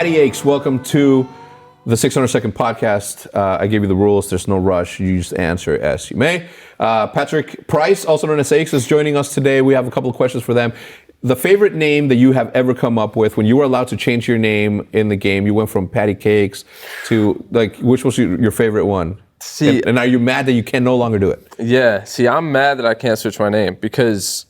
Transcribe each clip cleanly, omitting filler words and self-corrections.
Patty Aches, welcome to the 600-second podcast. I gave you the rules. There's no rush. You just answer as you may. Patrick Price, also known as Aches, is joining us today. We have a couple of questions for them. The favorite name that you have ever come up with when you were allowed to change your name in the game, you went from Patty Cakes to, like, which was your favorite one? See, and are you mad that you can no longer do it? Yeah, see, I'm mad that I can't switch my name because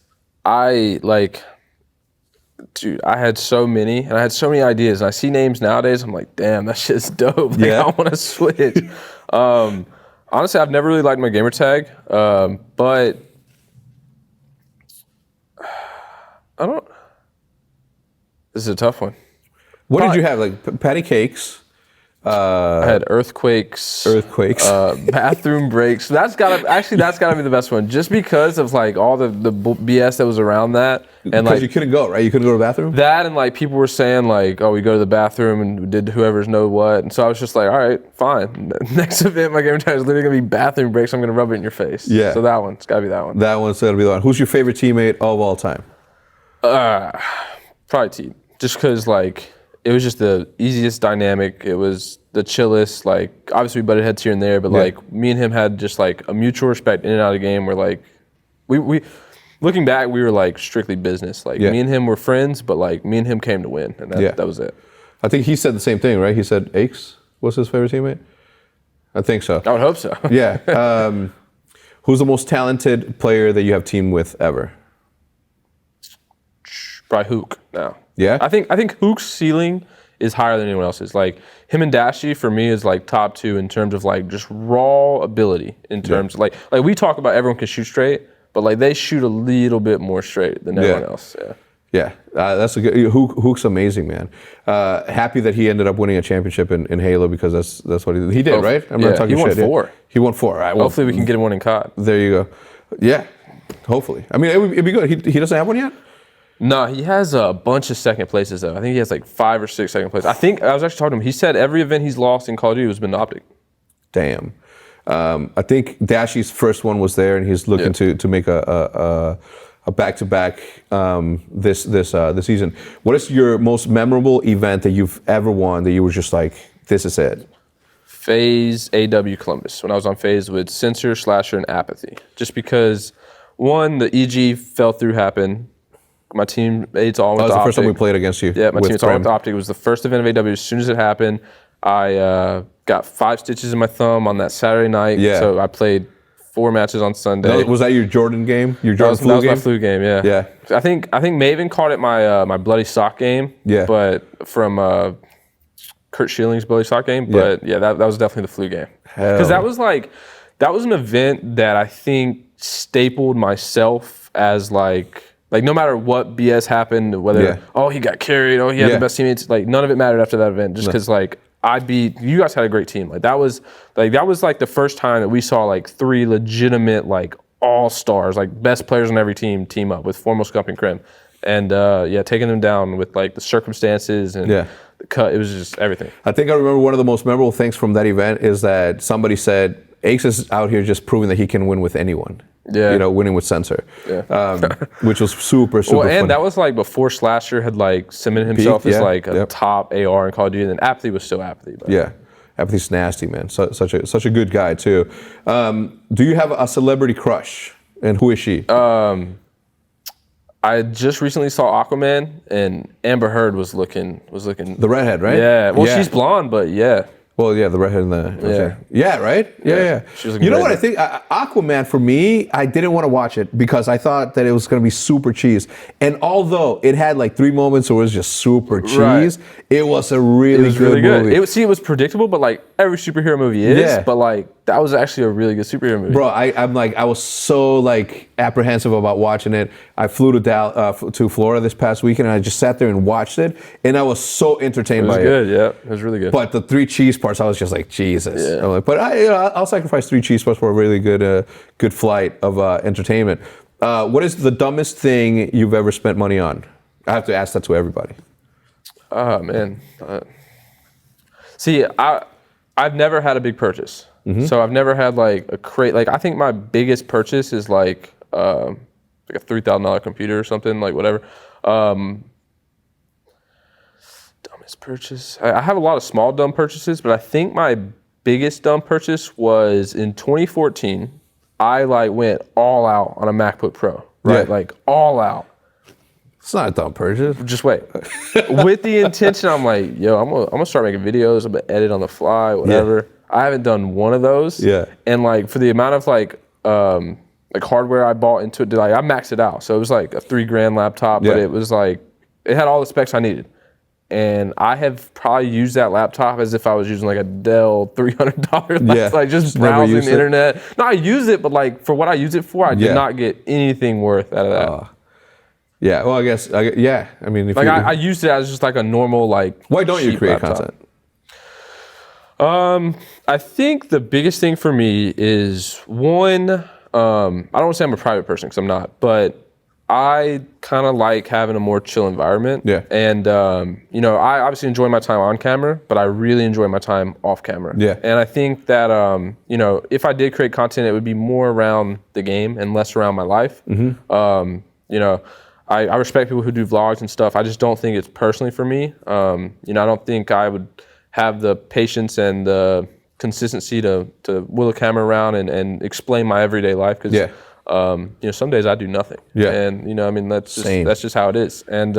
dude, I had so many, and I had so many ideas, and I see names nowadays, I'm like, damn, that shit's dope. Like, yeah. I want to switch. Honestly, I've never really liked my gamertag, but I don't. This is a tough one. What did you have? Like Patty Cakes? I had earthquakes. Bathroom breaks. That's gotta be the best one, just because of like all the BS that was around that, and because like you couldn't go, right? You couldn't go to the bathroom. That, and like people were saying like, oh, we go to the bathroom and we did whoever's know what, and so I was just like, all right, fine. Next event, my game tag is literally gonna be bathroom breaks. I'm gonna rub it in your face. Yeah. So that one's gotta be that one. That one's gotta be the one. Who's your favorite teammate of all time? Probably T. Just because like it was just the easiest dynamic. It was the chillest. Like obviously we butted heads here and there, but like me and him had just like a mutual respect in and out of the game. Where like we looking back, we were like strictly business. Like me and him were friends, but like me and him came to win, and that was it. I think he said the same thing, right? He said Aches was his favorite teammate. I think so. I would hope so. Yeah. Who's the most talented player that you have teamed with ever? Probably Hook now. Yeah? I think Hook's ceiling is higher than anyone else's. Like him and Dashy for me is like top two in terms of like just raw ability. In terms of like we talk about everyone can shoot straight, but like they shoot a little bit more straight than everyone else. Yeah. Yeah, that's a good. Hook's amazing, man. Happy that he ended up winning a championship in Halo, because that's what he did, right? I'm not talking he won shit. 4. He won 4. Right, well, hopefully we can get him one in COD. There you go. Yeah, hopefully. I mean, it'd be good. He doesn't have one yet? No, he has a bunch of second places though. I think he has like 5 or 6 second places. I think I was actually talking to him. He said every event he's lost in Call of Duty has been Optic. Damn. I think Dashy's first one was there, and he's looking to make a back-to-back this season. What is your most memorable event that you've ever won that you were just like, this is it? FaZe AW Columbus, when I was on FaZe with Censor, Slasher, and Apathy. Just because, one, the EG fell through happened. My teammates all went to Optic. That was the first time we played against you. Yeah, my teammates all went to Optic. It was the first event of AW. As soon as it happened, I got 5 stitches in my thumb on that Saturday night. Yeah. So I played 4 matches on Sunday. Was that your Jordan game? Your Jordan flu game? That was my flu game, yeah. Yeah. I think Maven called it my bloody sock game. Yeah. But from Kurt Schilling's bloody sock game. But yeah, that was definitely the flu game. Because that was an event that I think stapled myself as like no matter what BS happened, whether he got carried, he had the best teammates, like none of it mattered after that event, just because like you guys had a great team. That was like the first time that we saw like 3 legitimate like all-stars, like best players on every team up with Foremost, Gump, and Crim. And taking them down with like the circumstances and the cut, it was just everything. I think I remember one of the most memorable things from that event is that somebody said, Aches is out here just proving that he can win with anyone. Yeah. Winning with Censor. Yeah. Which was super well, and fun. that was like before Slasher had like cemented himself as like a top AR in Call of Duty, and then Apathy was still Apathy. But. Yeah. Apathy's nasty, man. Such a good guy too. Do you have a celebrity crush? And who is she? I just recently saw Aquaman, and Amber Heard was looking. The redhead, right? Yeah. Well, she's blonde, but yeah. Well, yeah, the redhead and the right? Yeah. You know what I think? Aquaman, for me, I didn't want to watch it because I thought that it was going to be super cheese. And although it had like 3 moments where it was just super cheese, it was a really good movie. It was predictable, but like every superhero movie is. But like that was actually a really good superhero movie. Bro, I was so like apprehensive about watching it. I flew to Florida this past weekend, and I just sat there and watched it, and I was so entertained by it. It was good, yeah. It was really good. But the 3 cheese parts, I was just like, Jesus. Yeah. I'm like, but I'll sacrifice 3 cheese parts for a really good flight of entertainment. What is the dumbest thing you've ever spent money on? I have to ask that to everybody. Oh, man. See, I've never had a big purchase. Mm-hmm. So I've never had like a crate. Like I think my biggest purchase is like a $3,000 computer or something, like whatever. Dumbest purchase. I have a lot of small dumb purchases, but I think my biggest dumb purchase was in 2014. I went all out on a MacBook Pro, right? Yeah. All out. It's not a dumb purchase. Just wait. With the intention, I'm like, yo, I'm gonna start making videos. I'm gonna edit on the fly, whatever. Yeah. I haven't done one of those. Yeah. And for the amount of hardware I bought into it, I maxed it out. So it was a $3,000 laptop, but it was it had all the specs I needed. And I have probably used that laptop as if I was using a Dell $300 laptop, just browsing the internet. No, I use it, but for what I use it for, I did not get anything worth out of that. Yeah, well, I guess, yeah. I mean, if I used it as just a normal, Why don't you create laptop. Content? I think the biggest thing for me is, one, I don't want to say I'm a private person, because I'm not, but I kind of like having a more chill environment. Yeah. And, I obviously enjoy my time on camera, but I really enjoy my time off camera. Yeah. And I think that, if I did create content, it would be more around the game and less around my life. Mm-hmm. I respect people who do vlogs and stuff. I just don't think it's personally for me. I don't think I would have the patience and the consistency to wheel a camera around and explain my everyday life. Because, some days I do nothing. Yeah. And, that's just how it is. And,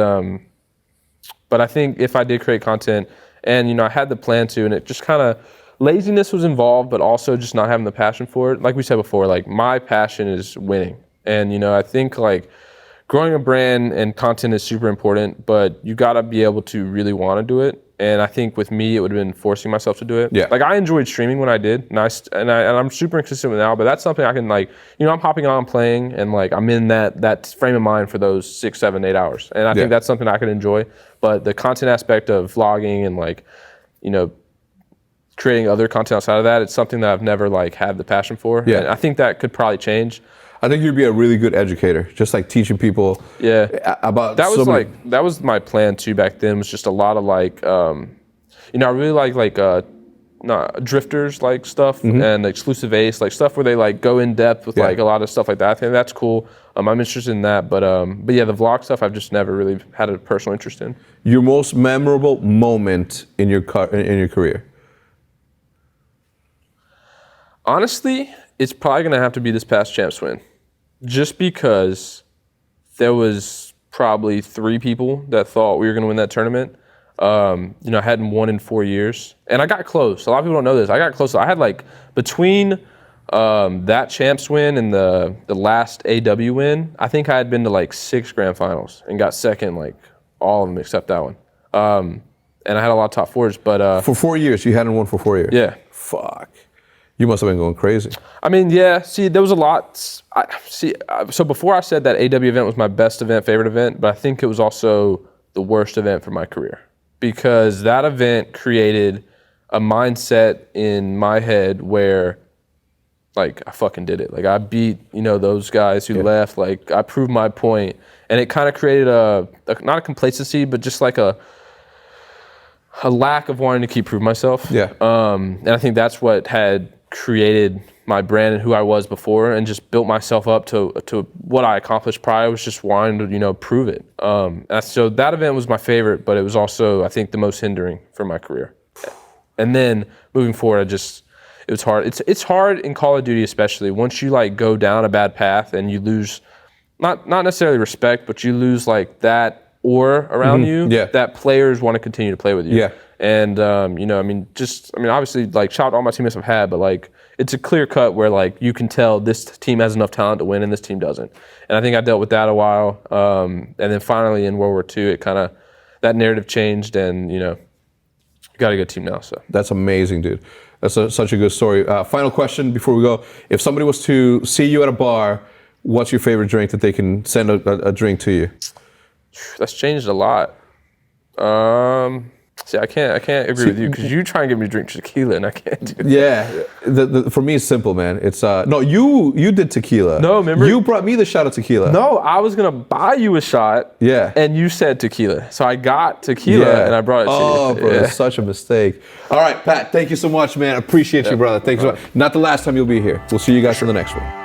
but I think if I did create content and, I had the plan to, and it just kind of, laziness was involved, but also just not having the passion for it. Like we said before, my passion is winning. And, I think growing a brand and content is super important, but you got to be able to really want to do it. And I think with me, it would have been forcing myself to do it. Yeah. I enjoyed streaming when I did, and I'm super consistent with it now, but that's something I can I'm hopping on playing, and I'm in that frame of mind for those 6, 7, 8 hours. And I think that's something I could enjoy. But the content aspect of vlogging and creating other content outside of that, it's something that I've never had the passion for. Yeah. And I think that could probably change. I think you'd be a really good educator, just teaching people. Yeah. About that was that was my plan too back then. Was just a lot of I really like drifters stuff, mm-hmm. and exclusive ace stuff where they go in depth with a lot of stuff like that. I think that's cool. I'm interested in that, but yeah, the vlog stuff I've just never really had a personal interest in. Your most memorable moment in your career? Honestly, it's probably gonna have to be this past champs win. Just because there was probably 3 people that thought we were going to win that tournament. I hadn't won in 4 years. And I got close. A lot of people don't know this. I got close. I had between that champs win and the last AW win, I think I had been to 6 grand finals and got second, all of them except that one. And I had a lot of top 4s. But for 4 years, you hadn't won for 4 years? Yeah. Fuck. You must have been going crazy. I mean, yeah. See, there was a lot. So before I said that AW event was my best event, favorite event, but I think it was also the worst event for my career because that event created a mindset in my head where, I fucking did it. I beat, those guys who left. I proved my point, and it kind of created not a complacency, but just a lack of wanting to keep proving myself. Yeah. And I think that's what had created my brand and who I was before, and just built myself up to what I accomplished prior. Was just wanting to prove it. So that event was my favorite, but it was also I think the most hindering for my career. And then moving forward, it was hard. It's hard in Call of Duty, especially once you go down a bad path and you lose not necessarily respect, but you lose that aura around you that players want to continue to play with you. Yeah. And, obviously, shout out to all my teammates I've had, but, it's a clear cut where, you can tell this team has enough talent to win and this team doesn't. And I think I dealt with that a while. And then finally in World War II, it kind of, that narrative changed and, got a good team now. So that's amazing, dude. That's such a good story. Final question before we go. If somebody was to see you at a bar, what's your favorite drink that they can send a drink to you? That's changed a lot. See, I can't agree with you because you try and get me to drink tequila and I can't do that. Yeah, for me it's simple, man. It's no, you did tequila. No, remember you brought me the shot of tequila. No, I was gonna buy you a shot. Yeah, and you said tequila, so I got tequila and I brought it to you. Oh, bro, that's such a mistake. All right, Pat, thank you so much, man. Appreciate you, brother. Thank you so much. Not the last time you'll be here. We'll see you guys for the next one.